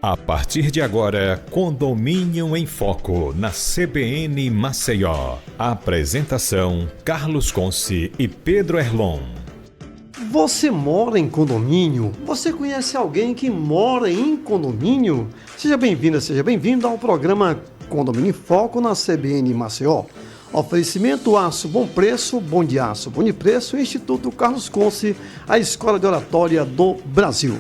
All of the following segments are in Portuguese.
A partir de agora, Condomínio em Foco, na CBN Maceió. Apresentação, Carlos Conce e Pedro Erlon. Você mora em condomínio? Você conhece alguém que mora em condomínio? Seja bem-vinda, seja bem-vindo ao programa Condomínio em Foco na CBN Maceió. Oferecimento Aço Bom Preço, Bom de Aço, Bom de Preço, Instituto Carlos Conce, a Escola de Oratória do Brasil.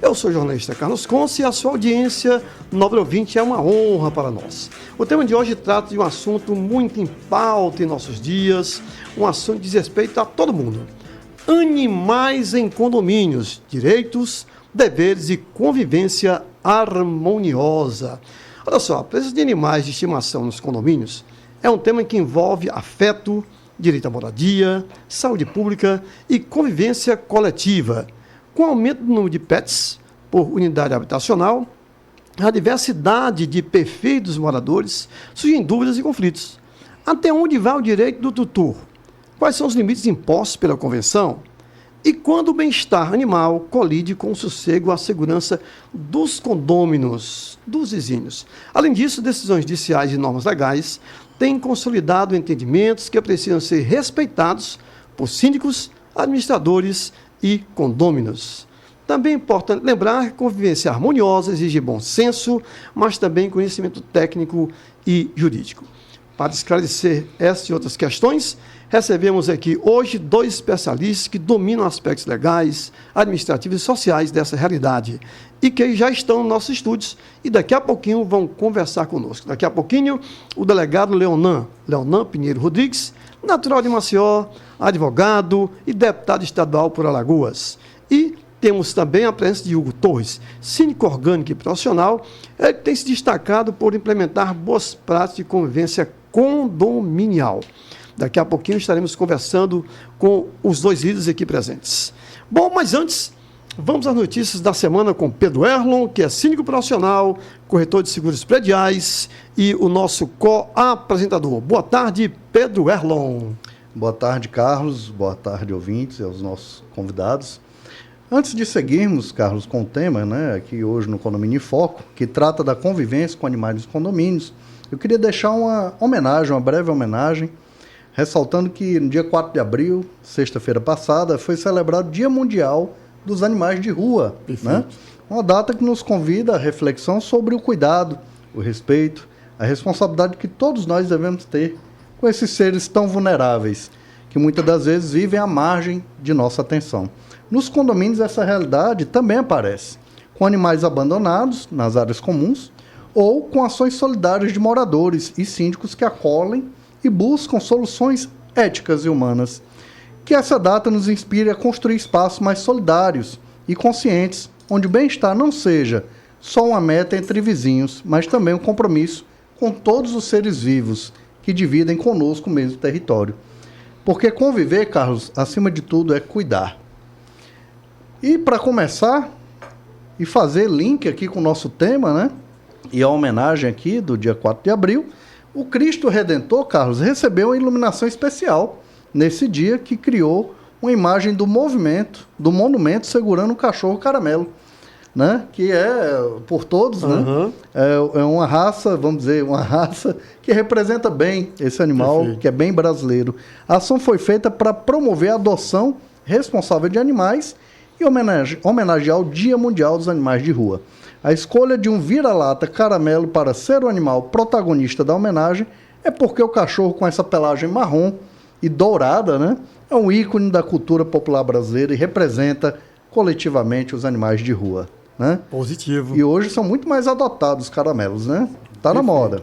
Eu sou o jornalista Carlos Conce e a sua audiência, nobre ouvinte, é uma honra para nós. O tema de hoje trata de um assunto muito em pauta em nossos dias, um assunto que diz respeito a todo mundo. Animais em condomínios, direitos, deveres e convivência harmoniosa. Olha só, a presença de animais de estimação nos condomínios é um tema que envolve afeto, direito à moradia, saúde pública e convivência coletiva. Com o aumento do número de pets por unidade habitacional, a diversidade de perfis dos moradores, surgem dúvidas e conflitos. Até onde vai o direito do tutor? Quais são os limites impostos pela Convenção? E quando o bem-estar animal colide com o sossego e a segurança dos condôminos, dos vizinhos. Além disso, decisões judiciais e normas legais têm consolidado entendimentos que precisam ser respeitados por síndicos, administradores e condôminos. Também é importante lembrar que a convivência harmoniosa exige bom senso, mas também conhecimento técnico e jurídico. Para esclarecer essas e outras questões, recebemos aqui hoje dois especialistas que dominam aspectos legais, administrativos e sociais dessa realidade e que já estão nos nossos estúdios e daqui a pouquinho vão conversar conosco. Daqui a pouquinho, o delegado Leonan Pinheiro Rodrigues, natural de Maceió, advogado e deputado estadual por Alagoas. E temos também a presença de Hugo Torres, síndico orgânico e profissional, que tem se destacado por implementar boas práticas de convivência condominial. Daqui a pouquinho estaremos conversando com os dois líderes aqui presentes. Bom, mas antes, vamos às notícias da semana com Pedro Erlon, que é síndico profissional, corretor de seguros prediais e o nosso co-apresentador. Boa tarde, Pedro Erlon. Boa tarde, Carlos. Boa tarde, ouvintes e aos nossos convidados. Antes de seguirmos, Carlos, com o tema, aqui hoje no Condomínio em Foco, que trata da convivência com animais nos condomínios, eu queria deixar uma breve homenagem, ressaltando que no dia 4 de abril, sexta-feira passada, foi celebrado o Dia Mundial dos Animais de Rua. Uma data que nos convida à reflexão sobre o cuidado, o respeito, a responsabilidade que todos nós devemos ter com esses seres tão vulneráveis, que muitas das vezes vivem à margem de nossa atenção. Nos condomínios essa realidade também aparece, com animais abandonados nas áreas comuns ou com ações solidárias de moradores e síndicos que acolhem e buscam soluções éticas e humanas. Que essa data nos inspire a construir espaços mais solidários e conscientes, onde o bem-estar não seja só uma meta entre vizinhos, mas também um compromisso com todos os seres vivos que dividem conosco o mesmo território. Porque conviver, Carlos, acima de tudo, é cuidar. E para começar e fazer link aqui com o nosso tema, e a homenagem aqui do dia 4 de abril, o Cristo Redentor, Carlos, recebeu uma iluminação especial nesse dia que criou uma imagem do monumento segurando um cachorro caramelo, que é, por todos, é uma raça, vamos dizer, uma raça que representa bem esse animal, que é bem brasileiro. A ação foi feita para promover a adoção responsável de animais e homenagear o Dia Mundial dos Animais de Rua. A escolha de um vira-lata caramelo para ser o animal protagonista da homenagem é porque o cachorro com essa pelagem marrom e dourada, é um ícone da cultura popular brasileira e representa coletivamente os animais de rua. Positivo. E hoje são muito mais adotados os caramelos, Tá na moda.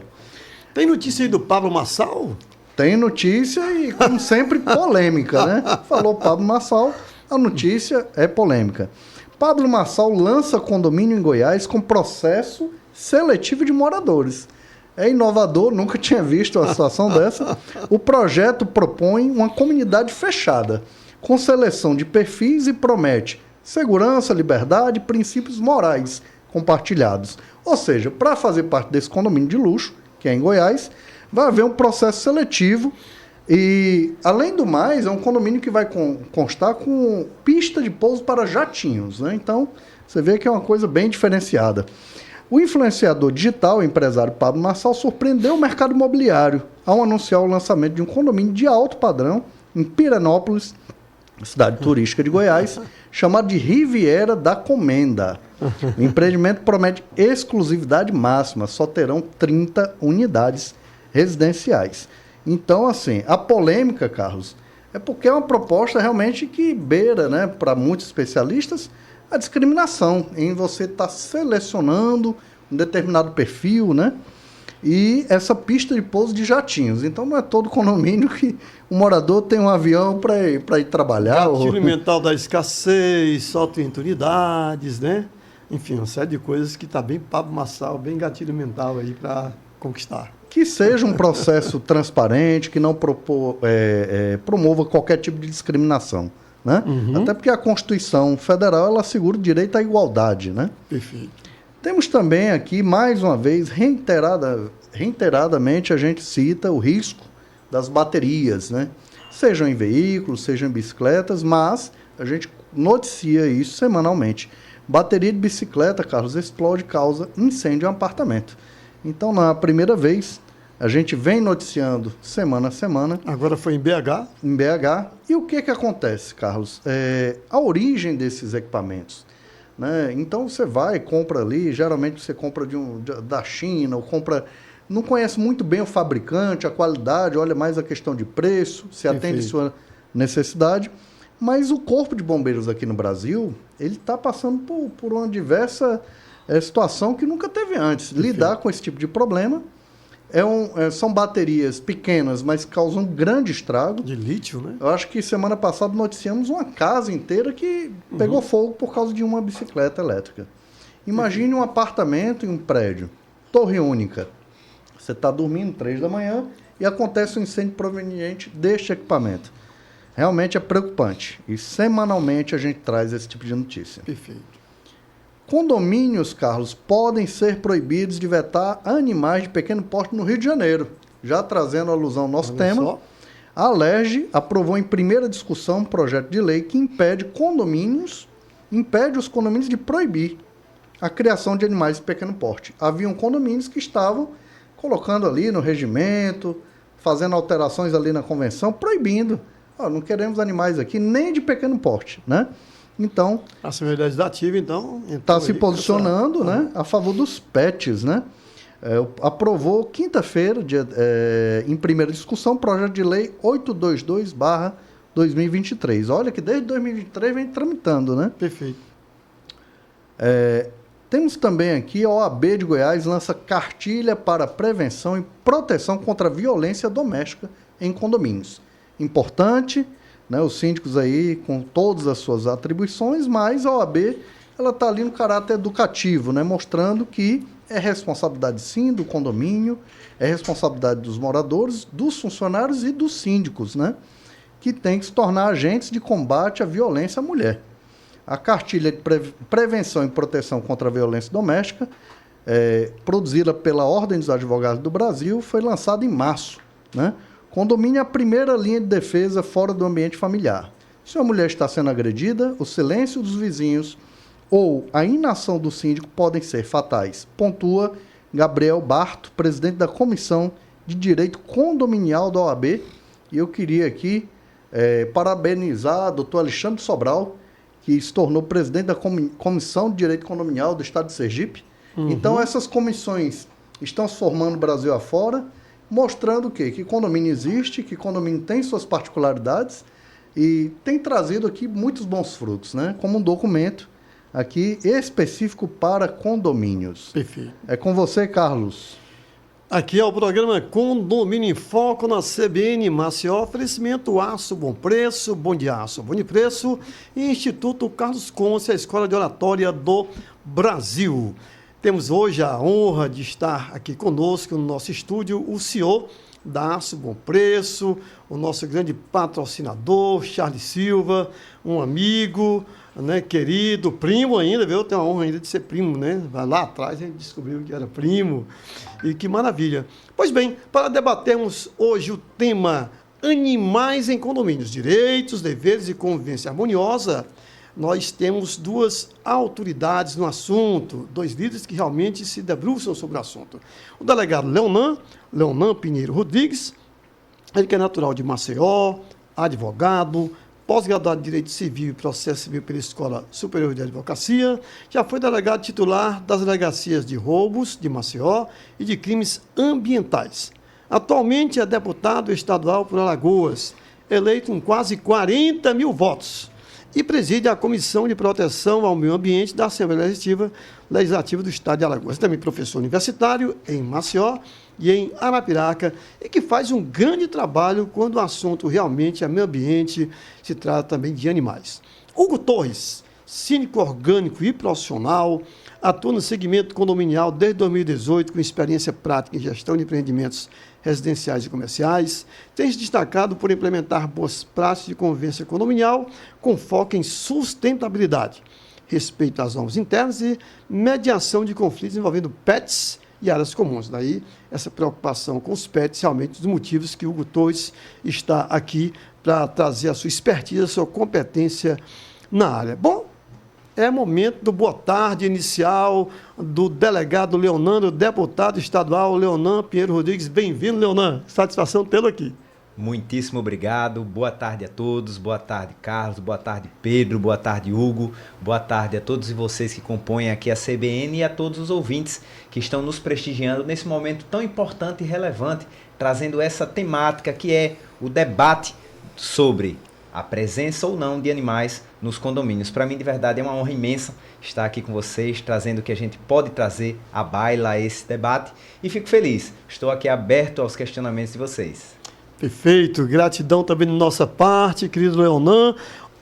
Tem notícia aí do Pablo Marçal? Tem notícia e, como sempre, polêmica, Falou Pablo Marçal, a notícia é polêmica. Pablo Marçal lança condomínio em Goiás com processo seletivo de moradores. É inovador, nunca tinha visto uma situação dessa. O projeto propõe uma comunidade fechada, com seleção de perfis e promete segurança, liberdade e princípios morais compartilhados. Ou seja, para fazer parte desse condomínio de luxo, que é em Goiás, vai haver um processo seletivo e, além do mais, é um condomínio que vai constar com pista de pouso para jatinhos, Então, você vê que é uma coisa bem diferenciada. O influenciador digital, o empresário Pablo Marçal, surpreendeu o mercado imobiliário ao anunciar o lançamento de um condomínio de alto padrão em Pirenópolis, cidade turística de Goiás, chamado de Riviera da Comenda. O empreendimento promete exclusividade máxima, só terão 30 unidades residenciais. Então, assim, a polêmica, Carlos, é porque é uma proposta realmente que beira, né, para muitos especialistas, a discriminação em você estar selecionando um determinado perfil, né? E essa pista de pouso de jatinhos. Então não é todo condomínio que o morador tem um avião para ir trabalhar. Gatilho mental da escassez, só 30 unidades, né? Enfim, uma série de coisas que está bem Pablo Marçal, bem gatilho mental aí para conquistar. Que seja um processo transparente, que não promova qualquer tipo de discriminação. Né? Até porque a Constituição Federal ela assegura o direito à igualdade. Né? Perfeito. Temos também aqui, mais uma vez, reiteradamente, a gente cita o risco das baterias, né? Sejam em veículos, sejam em bicicletas, mas a gente noticia isso semanalmente. Bateria de bicicleta, Carlos, explode e causa incêndio em um apartamento. Então, não é a primeira vez. A gente vem noticiando semana a semana. Agora foi em BH? Em BH. E o que acontece, Carlos? A origem desses equipamentos. Né? Então, você vai e compra ali, geralmente você compra da China, ou compra... Não conhece muito bem o fabricante, a qualidade, olha mais a questão de preço, se atende sua necessidade. Mas o Corpo de Bombeiros aqui no Brasil, ele está passando por uma diversa situação que nunca teve antes. Lidar com esse tipo de problema. São baterias pequenas, mas causam grande estrago. De lítio, né? Eu acho que semana passada noticiamos uma casa inteira que pegou fogo por causa de uma bicicleta elétrica. Imagine um apartamento em um prédio, torre única. Você está dormindo 3 da manhã e acontece um incêndio proveniente deste equipamento. Realmente é preocupante. E semanalmente a gente traz esse tipo de notícia. Perfeito. Condomínios, Carlos, podem ser proibidos de vetar animais de pequeno porte no Rio de Janeiro. Já trazendo alusão ao nosso tema, a Alerj aprovou em primeira discussão um projeto de lei que impede os condomínios de proibir a criação de animais de pequeno porte. Haviam condomínios que estavam colocando ali no regimento, fazendo alterações ali na convenção, proibindo. Não queremos animais aqui nem de pequeno porte, né? Então, a Assembleia Legislativa, então... está se posicionando, né, a favor dos pets, né? Aprovou quinta-feira, em primeira discussão, o projeto de lei 822/2023. Olha que desde 2023 vem tramitando, né? Perfeito. Temos também aqui a OAB de Goiás lança cartilha para prevenção e proteção contra a violência doméstica em condomínios. Importante... Né, os síndicos aí com todas as suas atribuições, mas a OAB ela está ali no caráter educativo, né, mostrando que é responsabilidade sim do condomínio, é responsabilidade dos moradores, dos funcionários e dos síndicos, né, que tem que se tornar agentes de combate à violência à mulher. A cartilha de prevenção e proteção contra a violência doméstica, produzida pela Ordem dos Advogados do Brasil, foi lançada em março, né? Condomínio é a primeira linha de defesa fora do ambiente familiar. Se a mulher está sendo agredida, o silêncio dos vizinhos ou a inação do síndico podem ser fatais, pontua Gabriel Barto, presidente da Comissão de Direito Condominial da OAB. E eu queria aqui parabenizar o doutor Alexandre Sobral, que se tornou presidente da Comissão de Direito Condominial do Estado de Sergipe. Então, essas comissões estão se formando no Brasil afora, mostrando o quê? Que condomínio existe, que condomínio tem suas particularidades e tem trazido aqui muitos bons frutos, né? Como um documento aqui específico para condomínios. Perfeito. É com você, Carlos. Aqui é o programa Condomínio em Foco na CBN Maceió, oferecimento Aço Bom Preço, Bom de Aço, Bom de Preço e Instituto Carlos Conce, a Escola de Oratória do Brasil. Temos hoje a honra de estar aqui conosco no nosso estúdio o CEO da Aço Bom Preço, o nosso grande patrocinador, Charles Silva, um amigo, né, querido, primo ainda, viu? Eu tenho a honra ainda de ser primo, né? Lá atrás a gente descobriu que era primo e que maravilha. Pois bem, para debatermos hoje o tema animais em condomínios, direitos, deveres e convivência harmoniosa, nós temos duas autoridades no assunto, dois líderes que realmente se debruçam sobre o assunto. O delegado Leonan Pinheiro Rodrigues, ele que é natural de Maceió, advogado, pós-graduado em Direito Civil e Processo Civil pela Escola Superior de Advocacia, já foi delegado titular das delegacias de roubos de Maceió e de crimes ambientais. Atualmente é deputado estadual por Alagoas, eleito com quase 40 mil votos, e preside a Comissão de Proteção ao Meio Ambiente da Assembleia Legislativa do Estado de Alagoas. Também professor universitário em Maceió e em Arapiraca, e que faz um grande trabalho quando o assunto realmente é meio ambiente, se trata também de animais. Hugo Torres, síndico orgânico e profissional, atua no segmento condominial desde 2018, com experiência prática em gestão de empreendimentos residenciais e comerciais, tem se destacado por implementar boas práticas de convivência condominial com foco em sustentabilidade, respeito às normas internas e mediação de conflitos envolvendo pets e áreas comuns. Daí, essa preocupação com os pets, realmente, dos motivos que o Hugo Torres está aqui para trazer a sua expertise, a sua competência na área. Bom, é momento do boa tarde inicial do delegado Leonan, do deputado estadual Leonan Pinheiro Rodrigues. Bem-vindo, Leonan. Satisfação tê-lo aqui. Muitíssimo obrigado. Boa tarde a todos. Boa tarde, Carlos. Boa tarde, Pedro. Boa tarde, Hugo. Boa tarde a todos vocês que compõem aqui a CBN e a todos os ouvintes que estão nos prestigiando nesse momento tão importante e relevante, trazendo essa temática que é o debate sobre a presença ou não de animais nos condomínios. Para mim, de verdade, é uma honra imensa estar aqui com vocês, trazendo o que a gente pode trazer à baila a esse debate. E fico feliz. Estou aqui aberto aos questionamentos de vocês. Perfeito. Gratidão também da nossa parte, querido Leonan.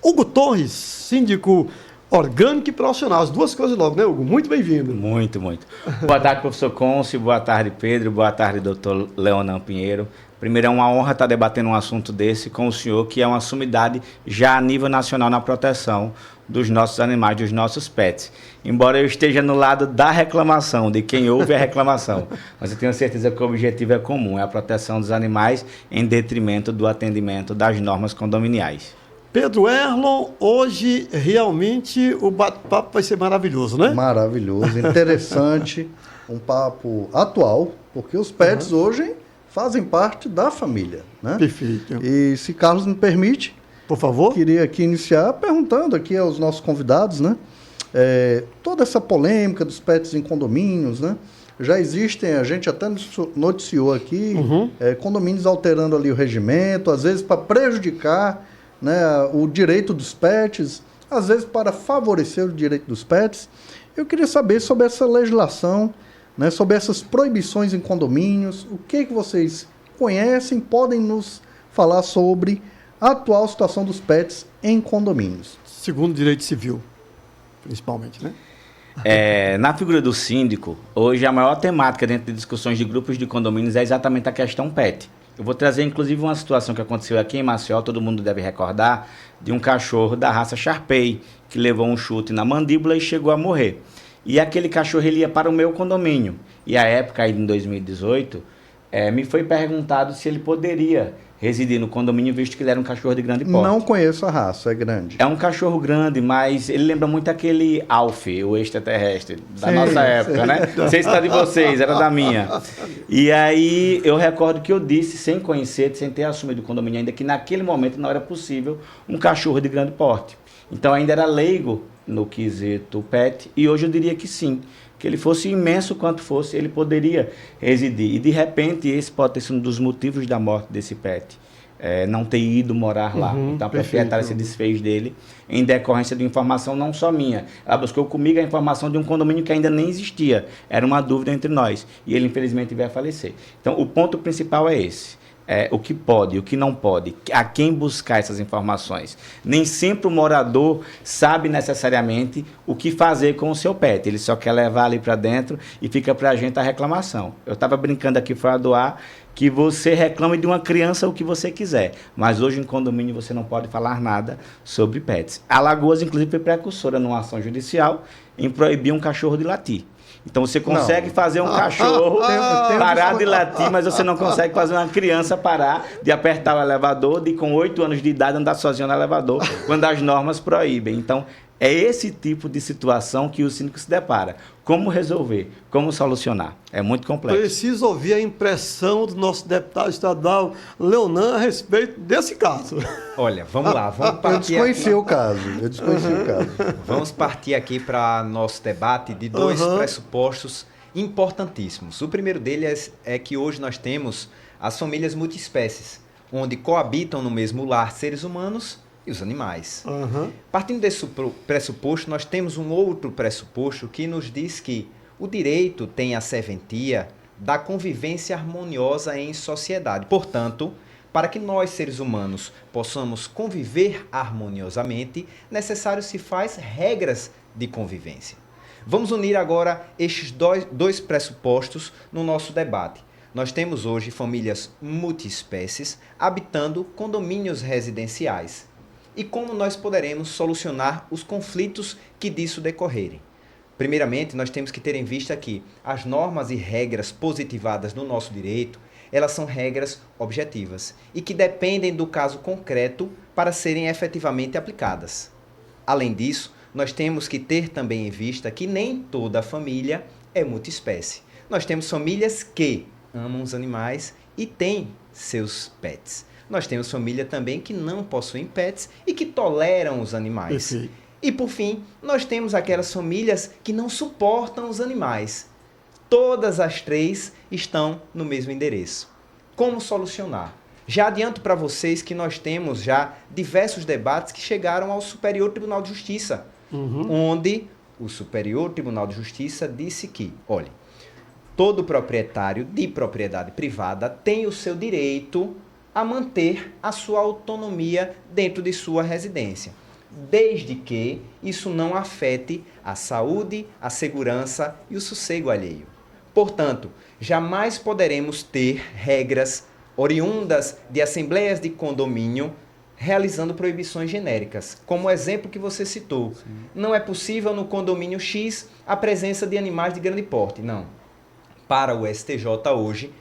Hugo Torres, síndico orgânico e profissional. As duas coisas logo, né, Hugo? Muito bem-vindo. Muito, muito. Boa tarde, professor Côncio. Boa tarde, Pedro. Boa tarde, doutor Leonan Pinheiro. Primeiro, é uma honra estar debatendo um assunto desse com o senhor, que é uma sumidade já a nível nacional na proteção dos nossos animais, dos nossos pets. Embora eu esteja no lado da reclamação, de quem ouve a reclamação, mas eu tenho certeza que o objetivo é comum, é a proteção dos animais em detrimento do atendimento das normas condominiais. Pedro Erlon, hoje realmente o bate-papo vai ser maravilhoso, né? Maravilhoso, interessante, um papo atual, porque os pets hoje fazem parte da família, né? Perfeito. E se Carlos me permite, por favor, queria aqui iniciar perguntando aqui aos nossos convidados, né? Toda essa polêmica dos pets em condomínios, né? Já existem, a gente até noticiou aqui, condomínios alterando ali o regimento, às vezes para prejudicar, né, o direito dos pets, às vezes para favorecer o direito dos pets. Eu queria saber sobre essa legislação, né, sobre essas proibições em condomínios, o que vocês conhecem, podem nos falar sobre a atual situação dos pets em condomínios. Segundo o direito civil, principalmente, né? Na figura do síndico, hoje a maior temática dentro de discussões de grupos de condomínios é exatamente a questão pet. Eu vou trazer, inclusive, uma situação que aconteceu aqui em Maceió, todo mundo deve recordar, de um cachorro da raça Shar-Pei, que levou um chute na mandíbula e chegou a morrer. E aquele cachorro ele ia para o meu condomínio. E à época, aí, em 2018, me foi perguntado se ele poderia residir no condomínio, visto que ele era um cachorro de grande porte. Não conheço a raça, é grande. É um cachorro grande, mas ele lembra muito aquele Alf, o extraterrestre, da nossa época, né? Não sei se está de vocês, era da minha. E aí eu recordo que eu disse, sem conhecer, sem ter assumido o condomínio ainda, que naquele momento não era possível um cachorro de grande porte. Então ainda era leigo no quesito pet, e hoje eu diria que sim. Que ele fosse imenso quanto fosse, ele poderia residir. E, de repente, esse pode ter sido um dos motivos da morte desse pet. Não ter ido morar lá. Então, a proprietária se desfez dele em decorrência de informação não só minha. Ela buscou comigo a informação de um condomínio que ainda nem existia. Era uma dúvida entre nós. E ele, infelizmente, veio a falecer. Então, o ponto principal é esse. O que pode, o que não pode, a quem buscar essas informações. Nem sempre o morador sabe necessariamente o que fazer com o seu pet, ele só quer levar ali para dentro e fica para a gente a reclamação. Eu estava brincando aqui fora do ar que você reclame de uma criança o que você quiser, mas hoje em condomínio você não pode falar nada sobre pets. Alagoas, inclusive, foi precursora numa ação judicial em proibir um cachorro de latir. Então você consegue fazer um cachorro parar de latir, mas você não consegue fazer uma criança parar de apertar o elevador, de com 8 anos de idade andar sozinho no elevador, quando as normas proíbem. Então É esse tipo de situação que o síndico se depara. Como resolver? Como solucionar? É muito complexo. Preciso ouvir a impressão do nosso deputado estadual, Leonan, a respeito desse caso. Olha, vamos lá, vamos Eu partir desconheci aqui. o caso. Eu desconheci o caso. Vamos partir aqui para nosso debate de dois pressupostos importantíssimos. O primeiro deles é que hoje nós temos as famílias multiespécies, onde coabitam no mesmo lar seres humanos e os animais. Partindo desse pressuposto, nós temos um outro pressuposto que nos diz que o direito tem a serventia da convivência harmoniosa em sociedade. Portanto, para que nós, seres humanos, possamos conviver harmoniosamente, necessário se faz regras de convivência. Vamos unir agora estes dois pressupostos no nosso debate. Nós temos hoje famílias multiespécies habitando condomínios residenciais. E como nós poderemos solucionar os conflitos que disso decorrerem? Primeiramente, nós temos que ter em vista que as normas e regras positivadas no nosso direito, elas são regras objetivas e que dependem do caso concreto para serem efetivamente aplicadas. Além disso, nós temos que ter também em vista que nem toda família é multiespécie. Nós temos famílias que amam os animais e têm seus pets. Nós temos família também que não possuem pets e que toleram os animais. Perfeito. E por fim, nós temos aquelas famílias que não suportam os animais. Todas as três estão no mesmo endereço. Como solucionar? Já adianto para vocês que nós temos já diversos debates que chegaram ao Superior Tribunal de Justiça, onde o Superior Tribunal de Justiça disse que, olha, todo proprietário de propriedade privada tem o seu direito a manter a sua autonomia dentro de sua residência, desde que isso não afete a saúde, a segurança e o sossego alheio. Portanto, jamais poderemos ter regras oriundas de assembleias de condomínio realizando proibições genéricas, como o exemplo que você citou. Sim. Não é possível no condomínio X a presença de animais de grande porte. Não. Para o STJ hoje,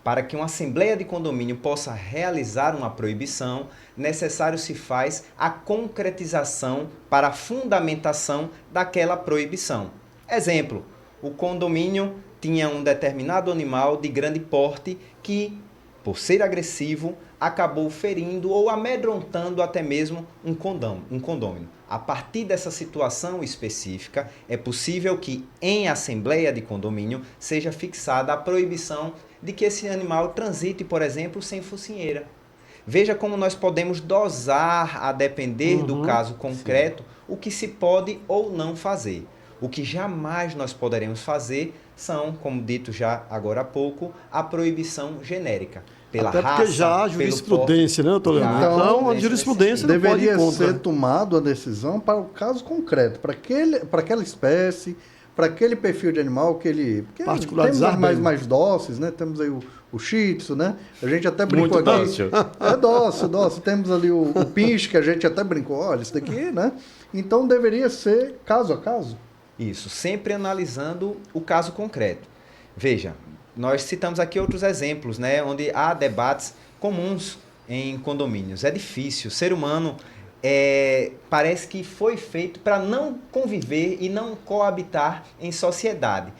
para que uma assembleia de condomínio possa realizar uma proibição, necessário se faz a concretização para a fundamentação daquela proibição. Exemplo, o condomínio tinha um determinado animal de grande porte que, por ser agressivo, acabou ferindo ou amedrontando até mesmo um condômino. A partir dessa situação específica, é possível que em assembleia de condomínio seja fixada a proibição de que esse animal transite, por exemplo, sem focinheira. Veja como nós podemos dosar, a depender do caso concreto, o que se pode ou não fazer. O que jamais nós poderemos fazer são, como dito já agora há pouco, a proibição genérica. Pela até raça, porque já há jurisprudência, né, doutor Leandro? Então, a jurisprudência não pode ir deveria contra. ser tomada a decisão para o caso concreto, para aquela espécie, para aquele perfil de animal que ele... Temos animais mais dóceis, né? Temos aí o Shih Tzu, né? A gente até brincou muito aqui. Dócil. É dócil. Temos ali o Pinche, que a gente até brincou. Olha, isso daqui, né? Então, deveria ser caso a caso. Isso, sempre analisando o caso concreto. Veja, nós citamos aqui outros exemplos, né, onde há debates comuns em condomínios. É difícil. O ser humano parece que foi feito para não conviver e não coabitar em sociedade.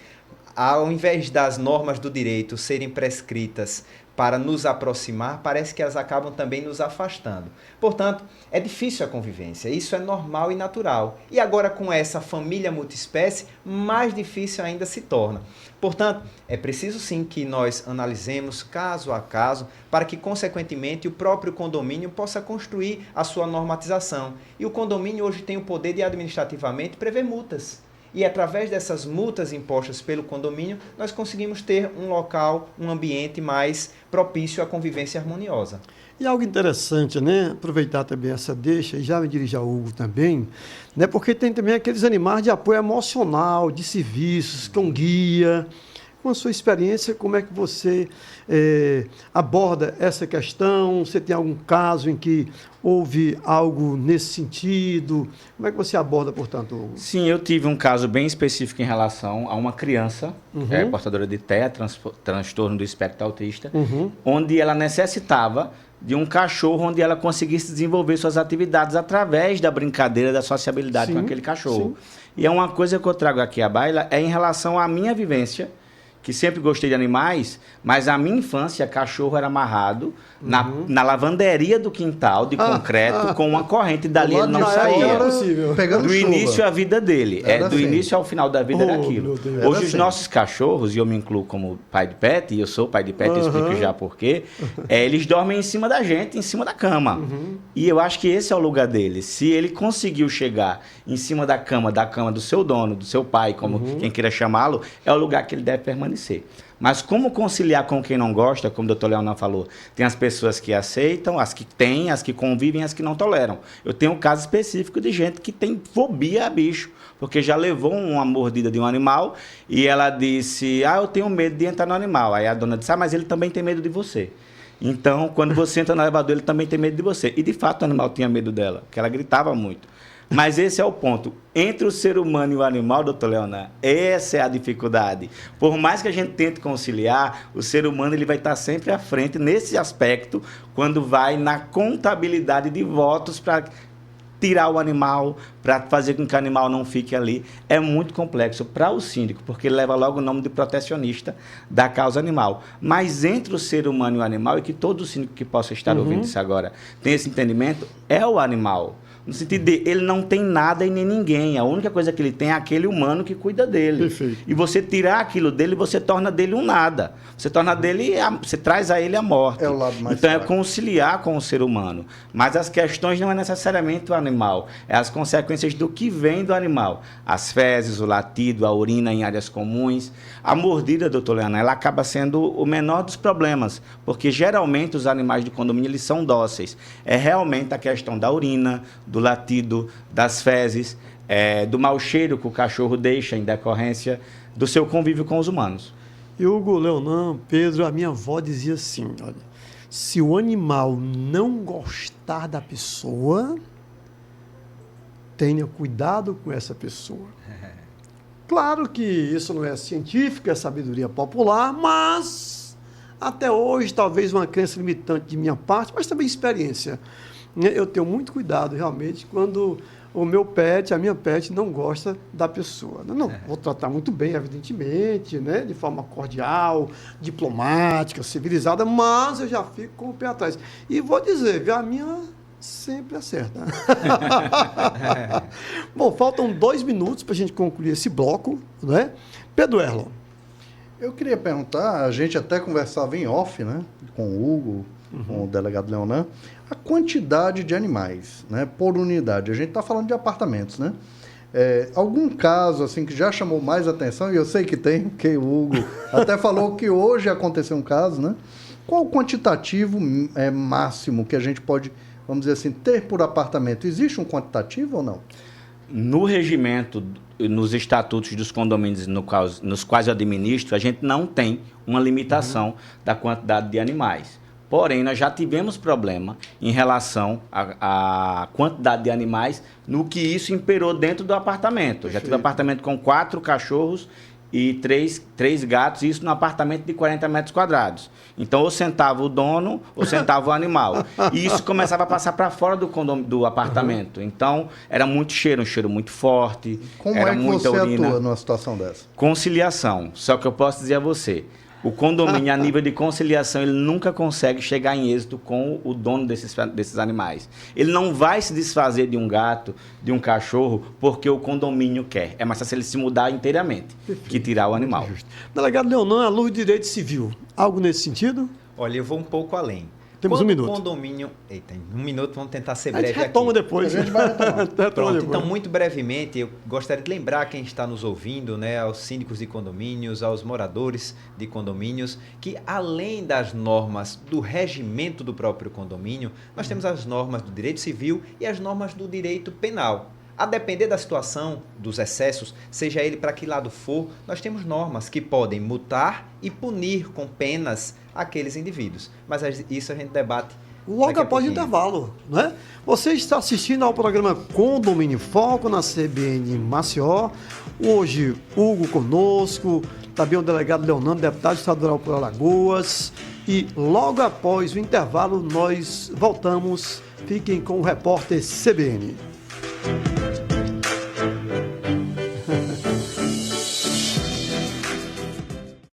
Ao invés das normas do direito serem prescritas para nos aproximar, parece que elas acabam também nos afastando. Portanto, é difícil a convivência, isso é normal e natural. E agora com essa família multiespécie, mais difícil ainda se torna. Portanto, é preciso sim que nós analisemos caso a caso, para que, consequentemente, o próprio condomínio possa construir a sua normatização. E o condomínio hoje tem o poder de, administrativamente, prever multas. E através dessas multas impostas pelo condomínio, nós conseguimos ter um local, um ambiente mais propício à convivência harmoniosa. E algo interessante, né? Aproveitar também essa deixa, e já me dirigir ao Hugo também, né? Porque tem também aqueles animais de apoio emocional, de serviços, com guia. com a sua experiência, como é que você aborda essa questão? Você tem algum caso em que houve algo nesse sentido? Como é que você aborda, portanto, Hugo? Sim, eu tive um caso bem específico em relação a uma criança portadora de TEA, transtorno do espectro autista, onde ela necessitava de um cachorro onde ela conseguisse desenvolver suas atividades através da brincadeira, da sociabilidade com aquele cachorro. Sim. E é uma coisa que eu trago aqui à baila, é em relação à minha vivência, que sempre gostei de animais, mas a minha infância, cachorro era amarrado na lavanderia do quintal, de concreto, com uma corrente, dali ele não saía. Do início à vida dele. Do início ao final da vida era aquilo. Hoje os nossos cachorros, e eu me incluo como pai de pet, e eu sou pai de pet, eu explico já por quê, eles dormem em cima da gente, em cima da cama. E eu acho que esse é o lugar dele. Se ele conseguiu chegar em cima da cama do seu dono, do seu pai, como quem queira chamá-lo, é o lugar que ele deve permanecer. Mas como conciliar com quem não gosta, como o Dr. Leonan falou, tem as pessoas que aceitam, as que têm, as que convivem, as que não toleram. Eu tenho um caso específico de gente que tem fobia a bicho, porque já levou uma mordida de um animal e ela disse, eu tenho medo de entrar no animal. Aí a dona disse, mas ele também tem medo de você. Então, quando você entra no elevador, ele também tem medo de você. E de fato o animal tinha medo dela, porque ela gritava muito. Mas esse é o ponto. Entre o ser humano e o animal, doutor Leonan, essa é a dificuldade. Por mais que a gente tente conciliar, o ser humano ele vai estar sempre à frente nesse aspecto, quando vai na contabilidade de votos para tirar o animal, para fazer com que o animal não fique ali. É muito complexo para o síndico, porque ele leva logo o nome de protecionista da causa animal. Mas entre o ser humano e o animal, e que todo síndico que possa estar ouvindo isso agora tem esse entendimento, é o animal. No sentido de ele não tem nada e nem ninguém. A única coisa que ele tem é aquele humano que cuida dele. Perfeito. E você tirar aquilo dele, você torna dele um nada. Você torna dele, você traz a ele a morte. É o lado mais então fraco. É conciliar com o ser humano. Mas as questões não é necessariamente o animal. É as consequências do que vem do animal. As fezes, o latido, a urina em áreas comuns. A mordida, doutor Leonan, ela acaba sendo o menor dos problemas. Porque geralmente os animais de condomínio eles são dóceis. É realmente a questão da urina, do latido, das fezes, do mau cheiro que o cachorro deixa em decorrência do seu convívio com os humanos. E Hugo, Leonan, Pedro, a minha avó dizia assim, olha, se o animal não gostar da pessoa, tenha cuidado com essa pessoa. Claro que isso não é científico, é sabedoria popular, mas até hoje talvez uma crença limitante de minha parte, mas também experiência. Eu tenho muito cuidado, realmente, quando o meu pet, a minha pet, não gosta da pessoa. Não, vou tratar muito bem, evidentemente, né? De forma cordial, diplomática, civilizada, mas eu já fico com o pé atrás. E vou dizer, a minha sempre acerta. Bom, faltam 2 minutos para a gente concluir esse bloco, né? Pedro Erlon. Eu queria perguntar, a gente até conversava em off, né? Com o Hugo, com o delegado Leonan, a quantidade de animais, né, por unidade. A gente está falando de apartamentos, né? Algum caso assim que já chamou mais atenção, e eu sei que tem, porque o Hugo até falou que hoje aconteceu um caso, né? Qual o quantitativo máximo que a gente pode, vamos dizer assim, ter por apartamento? Existe um quantitativo ou não? No regimento, nos estatutos dos condomínios nos quais eu administro, a gente não tem uma limitação da quantidade de animais. Porém, nós já tivemos problema em relação à quantidade de animais no que isso imperou dentro do apartamento. Eu já tive um apartamento com 4 cachorros e 3 gatos, isso no apartamento de 40 metros quadrados. Então, ou sentava o dono, ou sentava o animal. E isso começava a passar para fora do apartamento. Então, era muito cheiro, um cheiro muito forte. Como era é que muita você urina. atua numa situação dessa? Conciliação. Só que eu posso dizer a você, o condomínio, a nível de conciliação, ele nunca consegue chegar em êxito com o dono desses animais. Ele não vai se desfazer de um gato, de um cachorro, porque o condomínio quer. É mais fácil ele se mudar inteiramente que tirar o animal. Delegado Leonan, à luz do direito civil, algo nesse sentido? Olha, eu vou um pouco além. Temos 1 minuto. Condomínio... Eita, em 1 minuto vamos tentar ser A gente breve retoma aqui. depois. A gente vai retomar. Pronto, então muito brevemente eu gostaria de lembrar quem está nos ouvindo, né, aos síndicos de condomínios, aos moradores de condomínios, que além das normas do regimento do próprio condomínio, nós temos as normas do direito civil e as normas do direito penal. A depender da situação, dos excessos, seja ele para que lado for, nós temos normas que podem multar e punir com penas aqueles indivíduos. Mas isso a gente debate logo após o intervalo, né? Você está assistindo ao programa Condomínio em Foco na CBN Maceió. Hoje, Hugo conosco, também o delegado Leonardo, deputado estadual por Alagoas. E logo após o intervalo, nós voltamos. Fiquem com o repórter CBN.